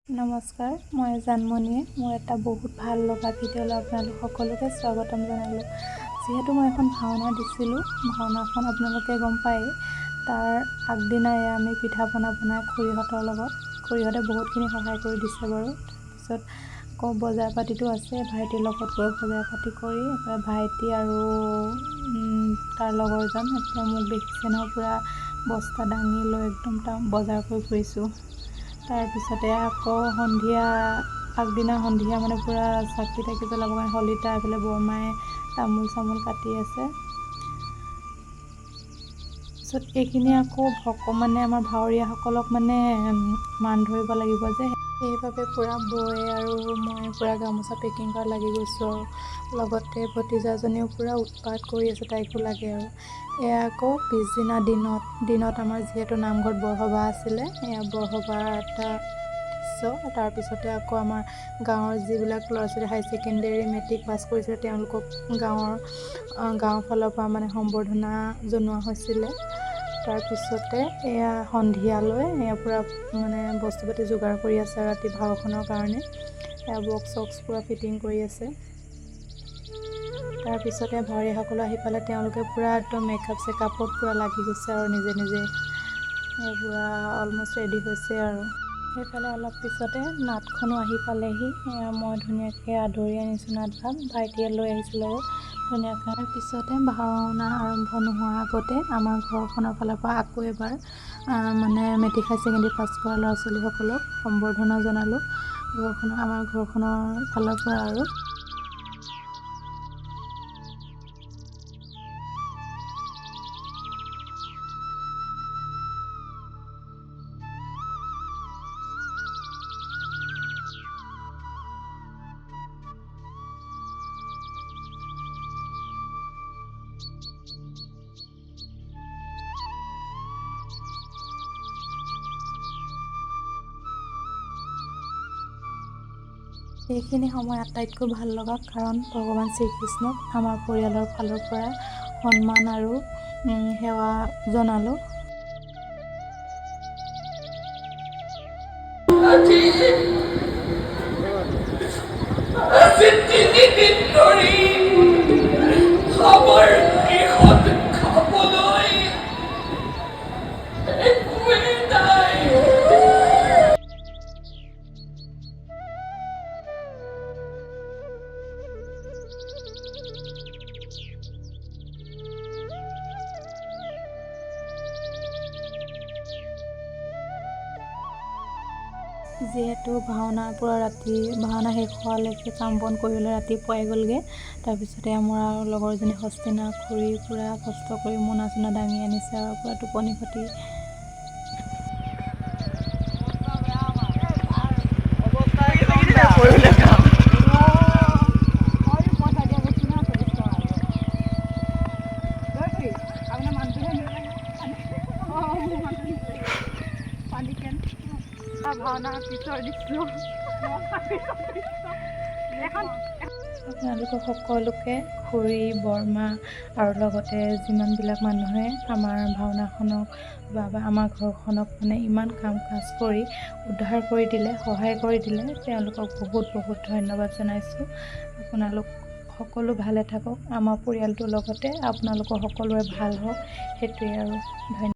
নমস্কাৰ, মই জানমণিয়ে মোৰ এটা বহুত ভাল লগা ভিডিঅ'লৈ আপোনালোক সকলোকে স্বাগতম জনালোঁ। যিহেতু মই এখন ভাওনা দিছিলোঁ, ভাওনাখন আপোনালোকে গম পায়েই। তাৰ আগদিনাই আমি পিঠা পনা বনাই খুৰীহঁতৰ লগত, খুৰীহঁতে বহুতখিনি সহায় কৰি দিছে বাৰু। তাৰপিছত আকৌ বজাৰ পাতিটো আছে, ভাইটিৰ লগত গৈ বজাৰ পাতি কৰি ভাইটি আৰু তাৰ লগৰজন এতিয়া মোক দেখিছে ন, পূৰা বস্তা দাঙি লৈ একদম বজাৰ কৰি ফুৰিছোঁ। তাৰপিছতে আকৌ আগদিনা সন্ধিয়া মানে পূৰা চাকি তাকি জ্বলাব কাৰণে শলিতা এইফালে বৰমায়ে তামোল চামোল কাটি আছে। তাৰপিছত এইখিনি আকৌ মানে আমাৰ ভাৱৰীয়াসকলক মানে মান ধৰিব লাগিব যে, সেইবাবে পূৰা বৈ আৰু মই পূৰা গামোচা পেকিং কৰা লাগি গৈছোঁ আৰু লগতে ভতিজাজনীও পূৰা উৎপাত কৰি আছে, তাইকো লাগে আৰু। এয়া আকৌ পিছদিনা দিনত আমাৰ যিহেতু নামঘৰত বৰসভা আছিলে, এয়া বৰসভাৰ এটা দৃশ্য। তাৰপিছতে আকৌ আমাৰ গাঁৱৰ যিবিলাক ল'ৰা ছোৱালী হাই ছেকেণ্ডেৰী মেট্ৰিক পাছ কৰিছিলে, তেওঁলোকক গাঁৱৰ ফালৰ পৰা মানে সম্বৰ্ধনা জনোৱা হৈছিলে। তাৰপিছতে এয়া সন্ধিয়ালৈ এয়া পূৰা মানে বস্তু পাতি যোগাৰ কৰি আছে ৰাতি ভাওখনৰ কাৰণে। এয়া বক্স চক্স পূৰা ফিটিং কৰি আছে। তাৰপিছতে ভাৱৰীয়াসকল আহি পালে, তেওঁলোকে পূৰা একদম মেকআপ চেকআপত পূৰা লাগি গৈছে আৰু নিজে পূৰা অলমষ্ট ৰেডি হৈছে আৰু। সেইফালে অলপ পিছতে নাটখনো আহি পালেহি। মই ধুনীয়াকৈ আদৰি আনিছোঁ নাটভাগ, ভাইটিয়ে লৈ আহিছিল আৰু ধুনীয়াকৈ। পিছতে ভাওনা আৰম্ভ নোহোৱাৰ আগতে আমাৰ ঘৰখনৰ ফালৰ পৰা আকৌ এবাৰ মানে মেট্ৰিক হাই ছেকেণ্ডেৰী পাছ কৰা ল'ৰা ছোৱালীসকলক সম্বৰ্ধনা জনালোঁ আমাৰ ঘৰখনৰ ফালৰ পৰা আৰু। এইখিনি সময় আটাইতকৈ ভাল লগা, কাৰণ ভগৱান শ্ৰীকৃষ্ণক আমাৰ পৰিয়ালৰ ফালৰ পৰা সন্মান আৰু সেৱা জনালোঁ। যিহেতু ভাওনা শেষ হোৱালৈকে কাম বন কৰিবলৈ ৰাতিপুৱাই গ'লগৈ। তাৰপিছতে মোৰ আৰু লগৰজনী হস্তিনা খুৰী পূৰা কষ্ট কৰি মোনা চোনা দাঙি আনিছে আৰু পূৰা টোপনি খতি। আপোনালোকক সকলোকে খুৰী বৰমা আৰু লগতে যিমানবিলাক মানুহে আমাৰ ভাওনাখনক বা আমাৰ ঘৰখনক মানে ইমান কাম কাজ কৰি উদ্ধাৰ কৰি দিলে, সহায় কৰি দিলে, তেওঁলোকক বহুত বহুত ধন্যবাদ জনাইছোঁ। আপোনালোক সকলো ভালে থাকক, আমাৰ পৰিয়ালটোৰ লগতে আপোনালোকৰ সকলোৰে ভাল হওক, সেইটোৱেই আৰু। ধন্যবাদ।